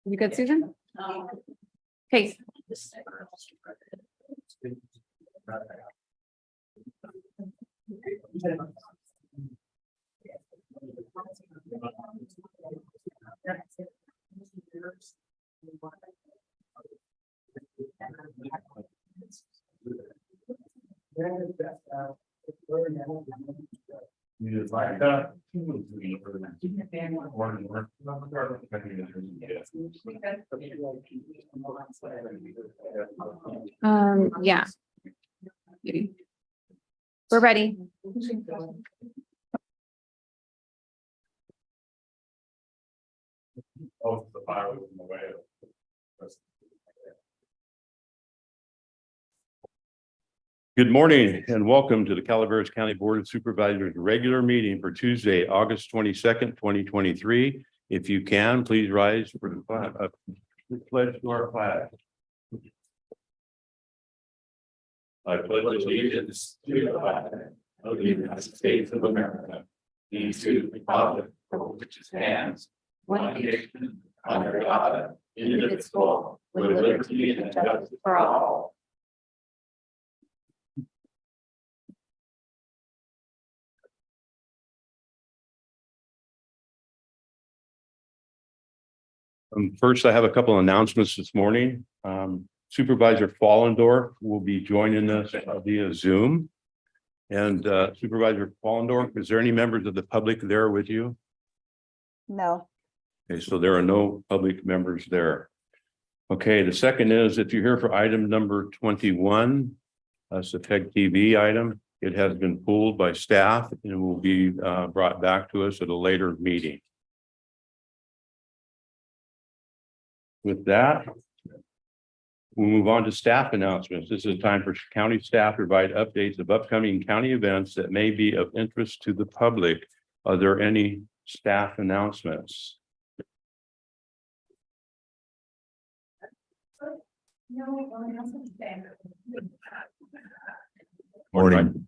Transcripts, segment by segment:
You good, Susan? Okay. Yeah. We're ready. Oh, the fire was in the way. Good morning and welcome to the Calaveras County Board of Supervisors regular meeting for Tuesday, August 22nd, 2023. If you can, please rise for the flag. Pledge to our flag. I pledge allegiance to the flag of the United States of America, and to the republic for which it stands, one nation, under God, indivisible, with liberty and justice for all. First, I have a couple of announcements this morning. Supervisor Fallendorf will be joining us via Zoom. And Supervisor Fallendorf, is there any members of the public there with you? No. Okay, so there are no public members there. Okay, the second is if you're here for item number 21, that's a PEG TV item. It has been pulled by staff and will be brought back to us at a later meeting. With that, we'll move on to staff announcements. This is a time for county staff to provide updates of upcoming county events that may be of interest to the public. Are there any staff announcements? Morning.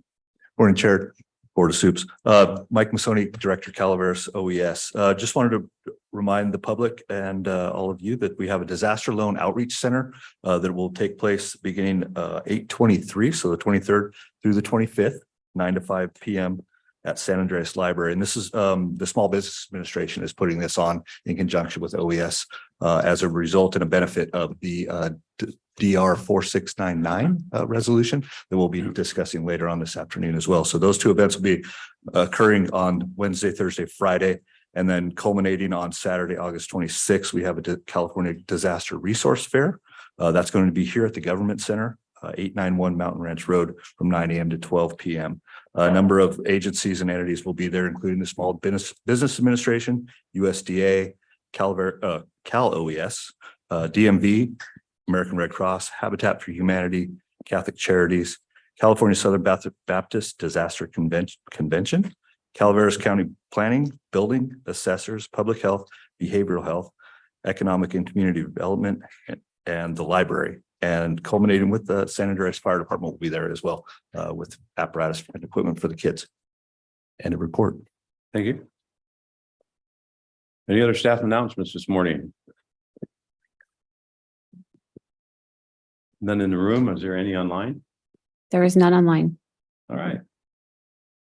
Morning, Chair, Board of Soups. Mike Masoni, Director, Calaveras OES. Just wanted to remind the public and all of you that we have a disaster loan outreach center that will take place beginning 8/23, so the 23rd through the 25th, 9 to 5 p.m. at San Andreas Library. And this is the Small Business Administration is putting this on in conjunction with OES as a result and a benefit of the DR 4699 resolution that we'll be discussing later on this afternoon as well. So those two events will be occurring on Wednesday, Thursday, Friday, and then culminating on Saturday, August 26th, we have a California Disaster Resource Fair. That's going to be here at the Government Center, 891 Mountain Ranch Road from 9 a.m. to 12 p.m. A number of agencies and entities will be there, including the Small Business Administration, USDA, Cal OES, DMV, American Red Cross, Habitat for Humanity, Catholic Charities, California Southern Baptist Disaster Convention, Calaveras County Planning, Building, Assessors, Public Health, Behavioral Health, Economic and Community Development, and the library. And culminating with the San Andreas Fire Department will be there as well with apparatus and equipment for the kids. And a report. Thank you. Any other staff announcements this morning? None in the room. Is there any online? There is none online. All right.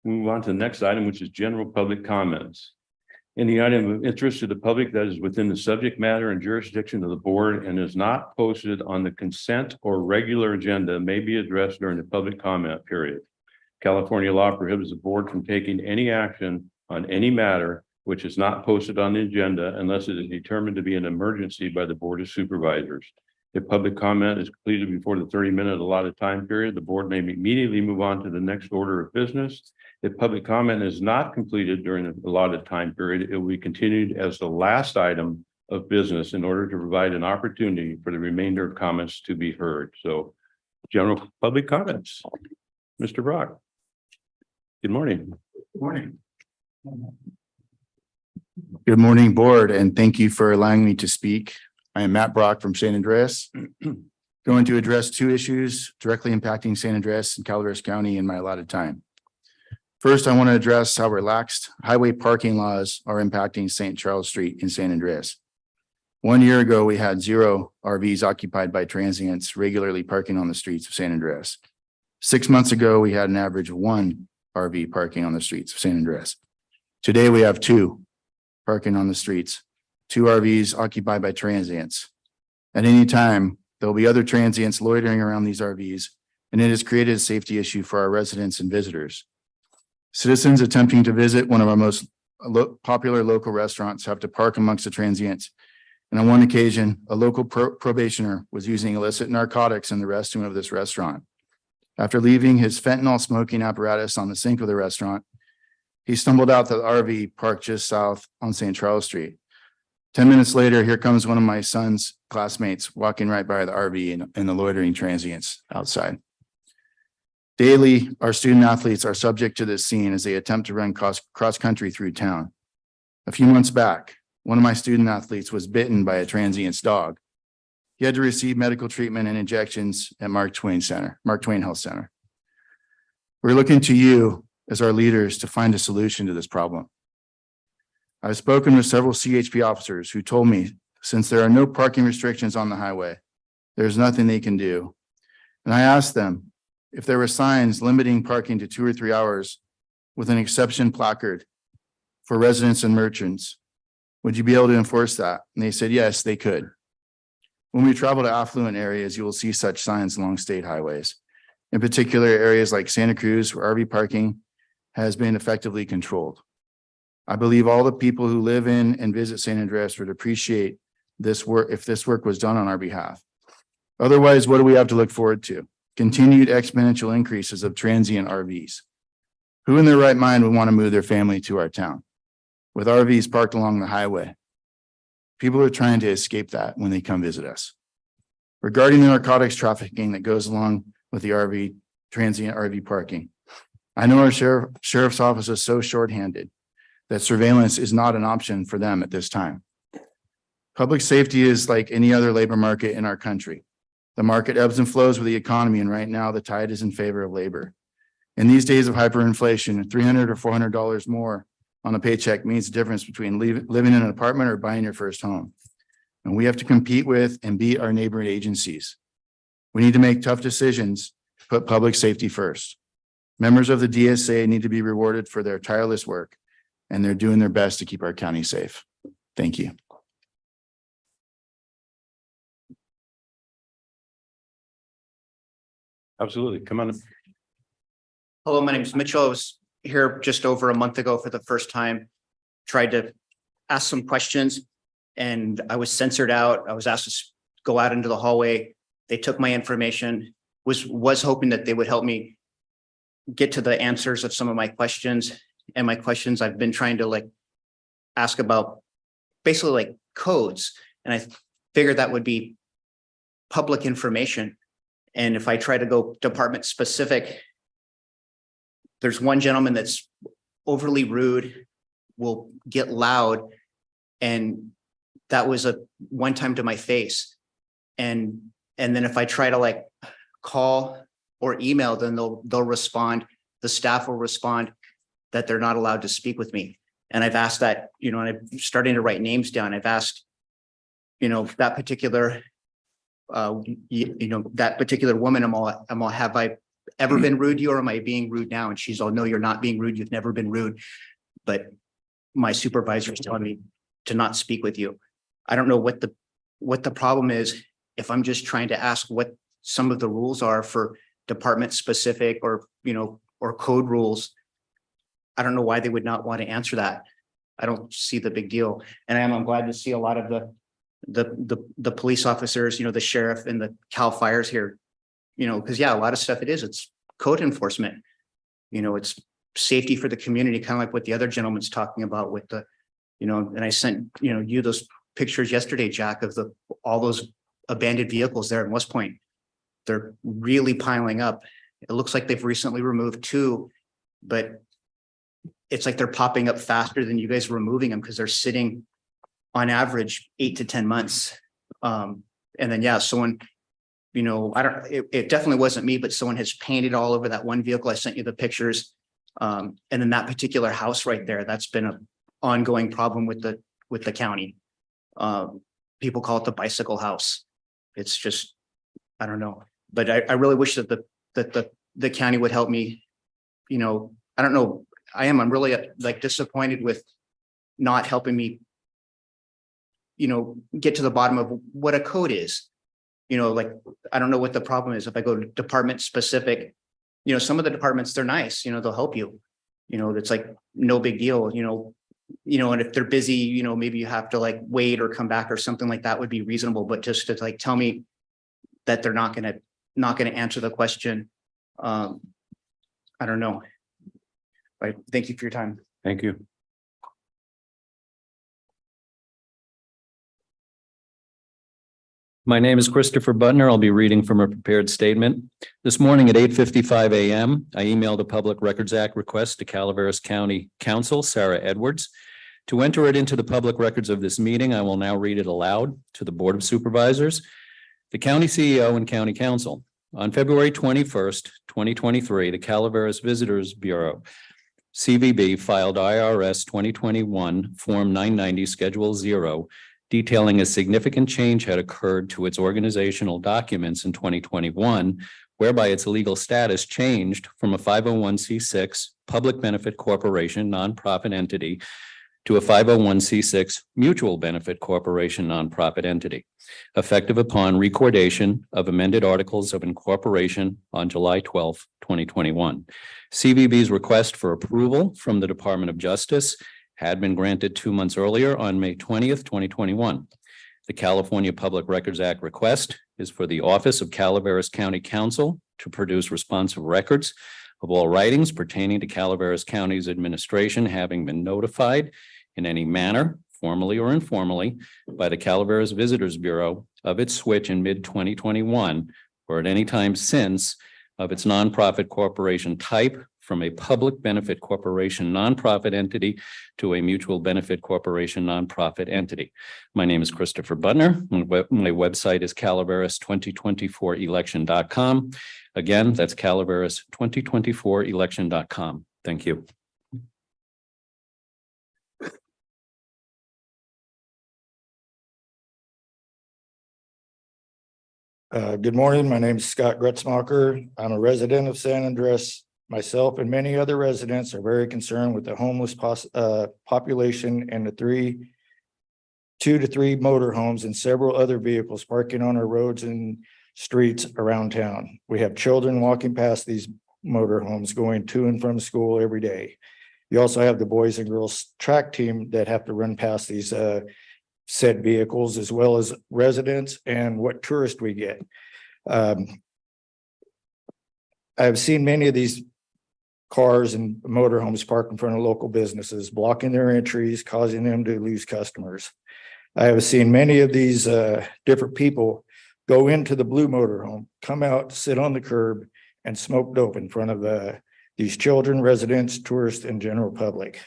Move on to the next item, which is general public comments. Any item of interest to the public that is within the subject matter and jurisdiction of the board and is not posted on the consent or regular agenda may be addressed during the public comment period. California law prohibits the board from taking any action on any matter which is not posted on the agenda unless it is determined to be an emergency by the Board of Supervisors. If public comment is completed before the 30-minute allotted time period, the board may immediately move on to the next order of business. If public comment is not completed during the allotted time period, it will be continued as the last item of business in order to provide an opportunity for the remainder of comments to be heard. So, general public comments. Mr. Brock. Good morning. Good morning. Good morning, board, and thank you for allowing me to speak. I am Matt Brock from San Andreas. Going to address two issues directly impacting San Andreas and Calaveras County in my allotted time. First, I want to address how relaxed highway parking laws are impacting St. Charles Street in San Andreas. 1 year ago, we had 0 RVs occupied by transients regularly parking on the streets of San Andreas. 6 months ago, we had an average of 1 RV parking on the streets of San Andreas. Today, we have 2 parking on the streets, 2 RVs occupied by transients. At any time, there will be other transients loitering around these RVs, and it has created a safety issue for our residents and visitors. Citizens attempting to visit one of our most popular local restaurants have to park amongst the transients. And on one occasion, a local probationer was using illicit narcotics in the restroom of this restaurant. After leaving his fentanyl smoking apparatus on the sink of the restaurant, he stumbled out the RV parked just south on St. Charles Street. 10 minutes later, here comes one of my son's classmates walking right by the RV and the loitering transients outside. Daily, our student athletes are subject to this scene as they attempt to run cross country through town. A few months back, one of my student athletes was bitten by a transient's dog. He had to receive medical treatment and injections at Mark Twain Health Center. We're looking to you as our leaders to find a solution to this problem. I've spoken with several CHP officers who told me since there are no parking restrictions on the highway, there's nothing they can do. And I asked them if there were signs limiting parking to 2 or 3 hours with an exception placard for residents and merchants, would you be able to enforce that? And they said, yes, they could. When we travel to affluent areas, you will see such signs along state highways. In particular, areas like Santa Cruz, where RV parking has been effectively controlled. I believe all the people who live in and visit San Andreas would appreciate this work if this work was done on our behalf. Otherwise, what do we have to look forward to? Continued exponential increases of transient RVs. Who in their right mind would want to move their family to our town with RVs parked along the highway? People are trying to escape that when they come visit us. Regarding the narcotics trafficking that goes along with the transient RV parking, I know our sheriff's office is so shorthanded that surveillance is not an option for them at this time. Public safety is like any other labor market in our country. The market ebbs and flows with the economy, and right now the tide is in favor of labor. In these days of hyperinflation, $300 or $400 more on a paycheck means the difference between living in an apartment or buying your first home. And we have to compete with and beat our neighboring agencies. We need to make tough decisions, put public safety first. Members of the DSA need to be rewarded for their tireless work, and they're doing their best to keep our county safe. Thank you. Absolutely. Come on. Hello, my name is Mitchell. I was here just over a month ago for the first time, tried to ask some questions and I was censored out. I was asked to go out into the hallway. They took my information, was hoping that they would help me get to the answers of some of my questions. And my questions I've been trying to ask about basically codes. And I figured that would be public information. And if I try to go department specific, there's one gentleman that's overly rude, will get loud. And that was a one time to my face. And then if I try to call or email, then they'll respond. The staff will respond that they're not allowed to speak with me. And I've asked that, and I'm starting to write names down. I've asked, that particular, that particular woman, I'm all, have I ever been rude to you or am I being rude now? And she's all, no, you're not being rude. You've never been rude. But my supervisor is telling me to not speak with you. I don't know what the problem is. If I'm just trying to ask what some of the rules are for department specific or code rules, I don't know why they would not want to answer that. I don't see the big deal. And I'm glad to see a lot of the police officers, the sheriff and the Cal Fires here, because a lot of stuff it's code enforcement, it's safety for the community, kind of like what the other gentleman's talking about with the, and I sent, you those pictures yesterday, Jack, of all those abandoned vehicles there in West Point. They're really piling up. It looks like they've recently removed 2, but it's like they're popping up faster than you guys are removing them because they're sitting on average 8 to 10 months. And then, someone, it definitely wasn't me, but someone has painted all over that one vehicle. I sent you the pictures. And then that particular house right there, that's been an ongoing problem with the county. people call it the bicycle house. It's just, I don't know, but I really wish that the county would help me. You know, I don't know. I'm really like disappointed with not helping me, you know, get to the bottom of what a code is. You know, like, I don't know what the problem is. If I go to department specific, you know, some of the departments, they're nice, you know, they'll help you. You know, it's like no big deal, you know, and if they're busy, you know, maybe you have to like wait or come back or something like that would be reasonable, but just to like tell me that they're not gonna answer the question. I don't know. Right. Thank you for your time. Thank you. My name is Christopher Butner. I'll be reading from a prepared statement. This morning at 8:55 a.m., I emailed a Public Records Act request to Calaveras County Counsel, Sarah Edwards. To enter it into the public records of this meeting, I will now read it aloud to the Board of Supervisors, the County CEO and County Council. On February 21st, 2023, the Calaveras Visitors Bureau, CVB, filed IRS 2021 Form 990 Schedule 0, detailing a significant change had occurred to its organizational documents in 2021, whereby its legal status changed from a 501c6 public benefit corporation nonprofit entity to a 501c6 mutual benefit corporation nonprofit entity, effective upon recordation of amended articles of incorporation on July 12, 2021. CVB's request for approval from the Department of Justice had been granted 2 months earlier on May 20th, 2021. The California Public Records Act request is for the Office of Calaveras County Counsel to produce responsive records of all writings pertaining to Calaveras County's administration having been notified in any manner, formally or informally, by the Calaveras Visitors Bureau of its switch in mid-2021 or at any time since of its nonprofit corporation type from a public benefit corporation nonprofit entity to a mutual benefit corporation nonprofit entity. My name is Christopher Butner. My website is calaveras2024election.com. Again, that's calaveras2024election.com. Thank you. Good morning. My name is Scott Gretzmacher. I'm a resident of San Andres. Myself and many other residents are very concerned with the homeless population and the 2 to 3 motorhomes and several other vehicles parking on our roads and streets around town. We have children walking past these motorhomes going to and from school every day. You also have the boys and girls track team that have to run past these said vehicles, as well as residents and what tourists we get. I've seen many of these cars and motorhomes parked in front of local businesses, blocking their entries, causing them to lose customers. I have seen many of these different people go into the blue motorhome, come out, sit on the curb, and smoke dope in front of these children, residents, tourists, and general public.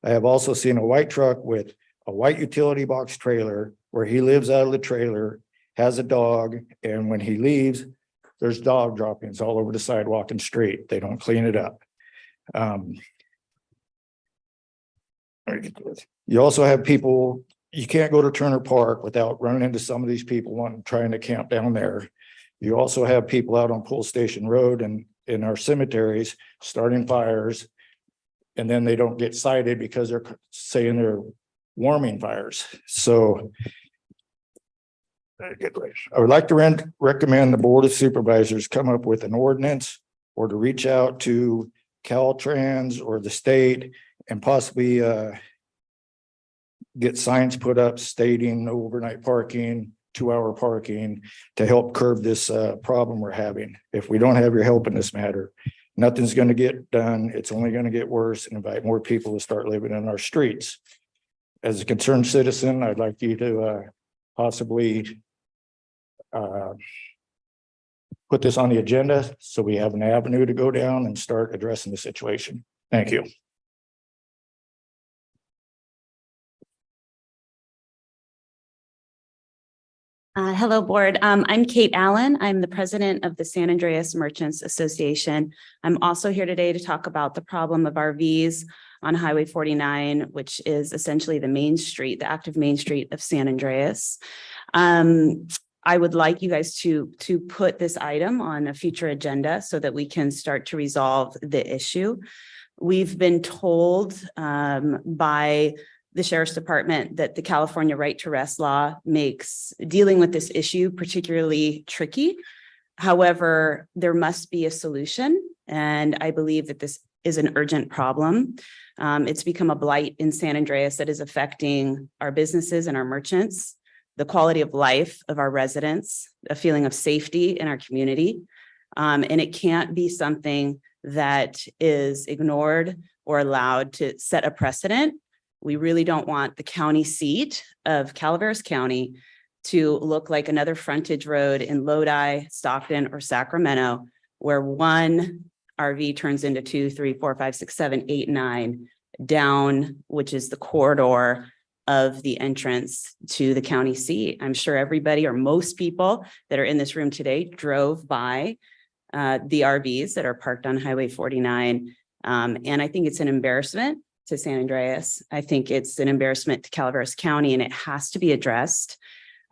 I have also seen a white truck with a white utility box trailer where he lives out of the trailer, has a dog, and when he leaves, there's dog droppings all over the sidewalk and street. They don't clean it up. You also have people, you can't go to Turner Park without running into some of these people trying to camp down there. You also have people out on Pole Station Road and in our cemeteries starting fires, and then they don't get cited because they're saying they're warming fires. So I would like to recommend the Board of Supervisors come up with an ordinance or to reach out to Caltrans or the state and possibly get signs put up stating no overnight parking, 2-hour parking to help curb this problem we're having. If we don't have your help in this matter, nothing's going to get done. It's only going to get worse and invite more people to start living in our streets. As a concerned citizen, I'd like you to possibly put this on the agenda so we have an avenue to go down and start addressing the situation. Thank you. Hello, board. I'm Kate Allen. I'm the president of the San Andreas Merchants Association. I'm also here today to talk about the problem of RVs on Highway 49, which is essentially the main street, the active main street of San Andreas. I would like you guys to put this item on a future agenda so that we can start to resolve the issue. We've been told by the Sheriff's Department that the California right to rest law makes dealing with this issue particularly tricky. However, there must be a solution, and I believe that this is an urgent problem. It's become a blight in San Andreas that is affecting our businesses and our merchants, the quality of life of our residents, a feeling of safety in our community. And it can't be something that is ignored or allowed to set a precedent. We really don't want the county seat of Calaveras County to look like another frontage road in Lodi, Stockton, or Sacramento, where one RV turns into 2, 3, 4, 5, 6, 7, 8, 9 down, which is the corridor of the entrance to the county seat. I'm sure everybody or most people that are in this room today drove by the RVs that are parked on Highway 49. And I think it's an embarrassment to San Andreas. I think it's an embarrassment to Calaveras County, and it has to be addressed.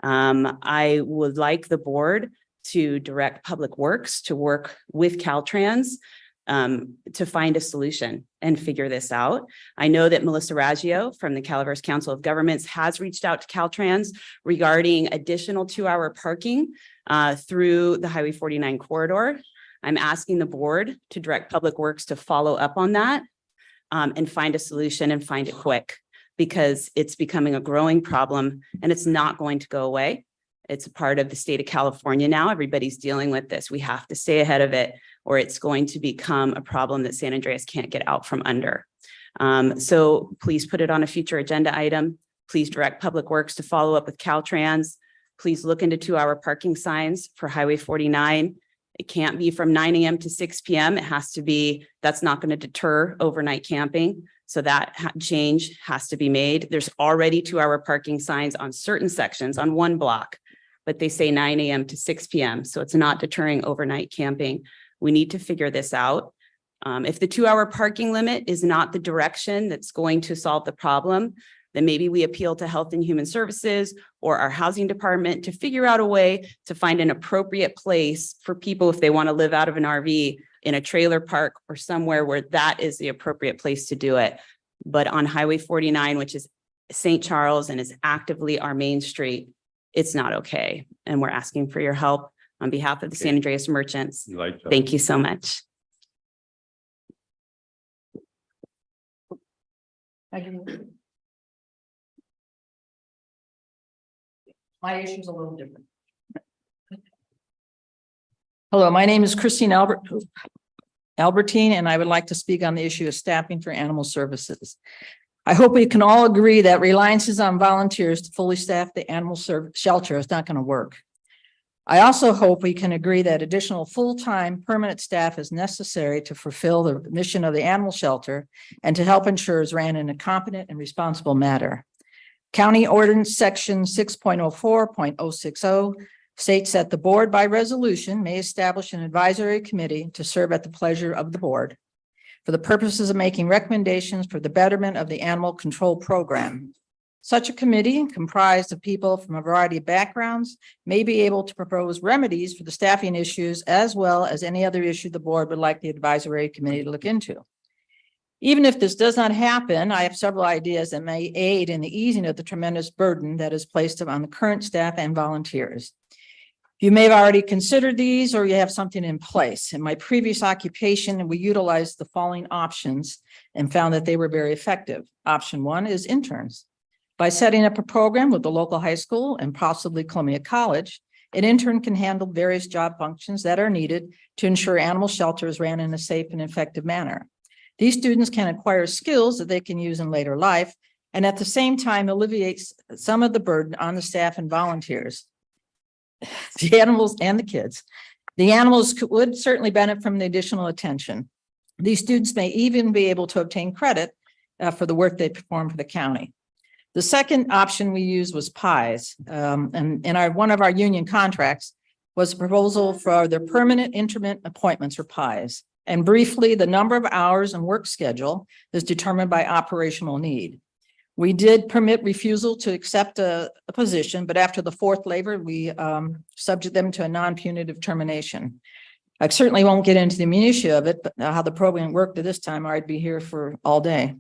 I would like the board to direct Public Works to work with Caltrans to find a solution and figure this out. I know that Melissa Raggio from the Calaveras Council of Governments has reached out to Caltrans regarding additional 2-hour parking through the Highway 49 corridor. I'm asking the board to direct Public Works to follow up on that and find a solution and find it quick, because it's becoming a growing problem and it's not going to go away. It's a part of the state of California now. Everybody's dealing with this. We have to stay ahead of it, or it's going to become a problem that San Andreas can't get out from under. So please put it on a future agenda item. Please direct Public Works to follow up with Caltrans. Please look into 2-hour parking signs for Highway 49. It can't be from 9 a.m. to 6 p.m. It has to be, that's not going to deter overnight camping. So that change has to be made. There's already 2-hour parking signs on certain sections on one block, but they say 9 a.m. to 6 p.m. So it's not deterring overnight camping. We need to figure this out. If the 2-hour parking limit is not the direction that's going to solve the problem, then maybe we appeal to Health and Human Services or our housing department to figure out a way to find an appropriate place for people if they want to live out of an RV in a trailer park or somewhere where that is the appropriate place to do it. But on Highway 49, which is St. Charles and is actively our main street, it's not okay. And we're asking for your help on behalf of the San Andreas merchants. Thank you so much. My issue is a little different. Hello, my name is Christine Albertine, and I would like to speak on the issue of staffing for animal services. I hope we can all agree that reliance on volunteers to fully staff the animal shelter is not going to work. I also hope we can agree that additional full-time permanent staff is necessary to fulfill the mission of the animal shelter and to help ensure it's ran in a competent and responsible manner. County Ordinance Section 6.04.060 states that the board by resolution may establish an advisory committee to serve at the pleasure of the board for the purposes of making recommendations for the betterment of the animal control program. Such a committee, comprised of people from a variety of backgrounds, may be able to propose remedies for the staffing issues as well as any other issue the board would like the advisory committee to look into. Even if this does not happen, I have several ideas that may aid in the easing of the tremendous burden that is placed on the current staff and volunteers. You may have already considered these, or you have something in place. In my previous occupation, we utilized the following options and found that they were very effective. Option 1 is interns. By setting up a program with the local high school and possibly Columbia College, an intern can handle various job functions that are needed to ensure animal shelters ran in a safe and effective manner. These students can acquire skills that they can use in later life, and at the same time alleviates some of the burden on the staff and volunteers, the animals and the kids. The animals would certainly benefit from the additional attention. These students may even be able to obtain credit for the work they perform for the county. The second option we used was pies. And in one of our union contracts was a proposal for their permanent intermittent appointments or pies. And briefly, the number of hours and work schedule is determined by operational need. We did permit refusal to accept a position, but after the fourth labor, we subject them to a non-punitive termination. I certainly won't get into the minutiae of it, but how the program worked at this time, or I'd be here for all day.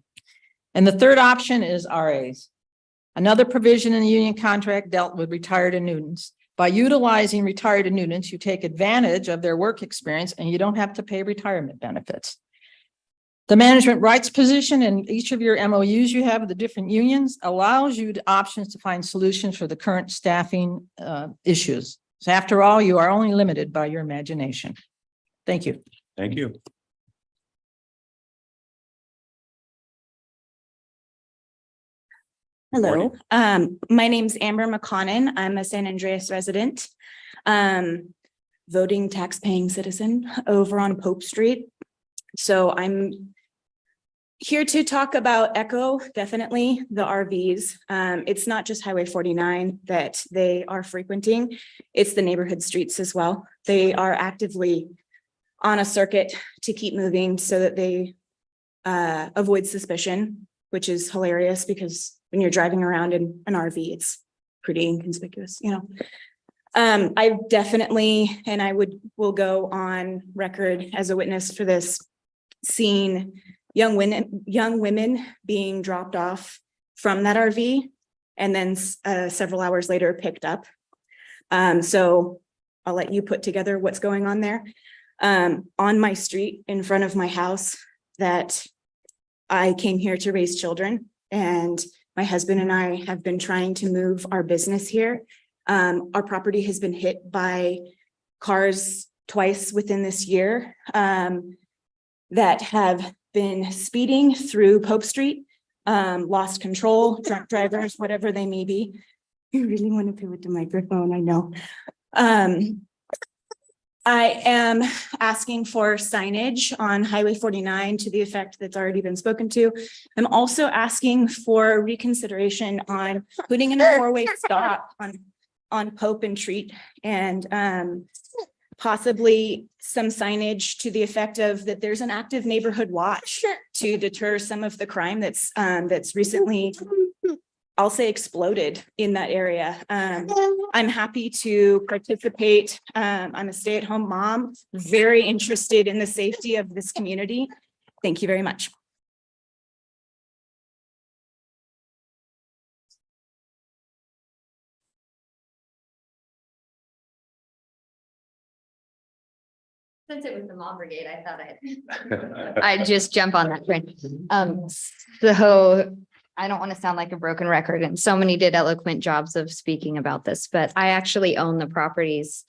And the third option is RAs. Another provision in the union contract dealt with retired annuitants. By utilizing retired annuitants, you take advantage of their work experience and you don't have to pay retirement benefits. The management rights position in each of your MOUs you have with the different unions allows you the options to find solutions for the current staffing issues. So after all, you are only limited by your imagination. Thank you. Thank you. Hello, my name's Amber McConnen. I'm a San Andreas resident. Voting tax-paying citizen over on Pope Street. So I'm here to talk about Echo, definitely the RVs. It's not just Highway 49 that they are frequenting. It's the neighborhood streets as well. They are actively on a circuit to keep moving so that they avoid suspicion, which is hilarious because when you're driving around in an RV, it's pretty inconspicuous, you know. I've definitely, and I will go on record as a witness for this, seen young women being dropped off from that RV and then several hours later picked up. So I'll let you put together what's going on there. On my street in front of my house that I came here to raise children, and my husband and I have been trying to move our business here. Our property has been hit by cars twice within this year that have been speeding through Pope Street, lost control, drunk drivers, whatever they may be. You really want to do it to microphone, I know. I am asking for signage on Highway 49 to the effect that's already been spoken to. I'm also asking for reconsideration on putting in a four-way stop on Pope and Treat, and possibly some signage to the effect of that there's an active neighborhood watch to deter some of the crime that's recently, I'll say, exploded in that area. I'm happy to participate. I'm a stay-at-home mom, very interested in the safety of this community. Thank you very much. Since it was the mom brigade, I thought I'd just jump on that train. So I don't want to sound like a broken record, and so many did eloquent jobs of speaking about this, but I actually own the properties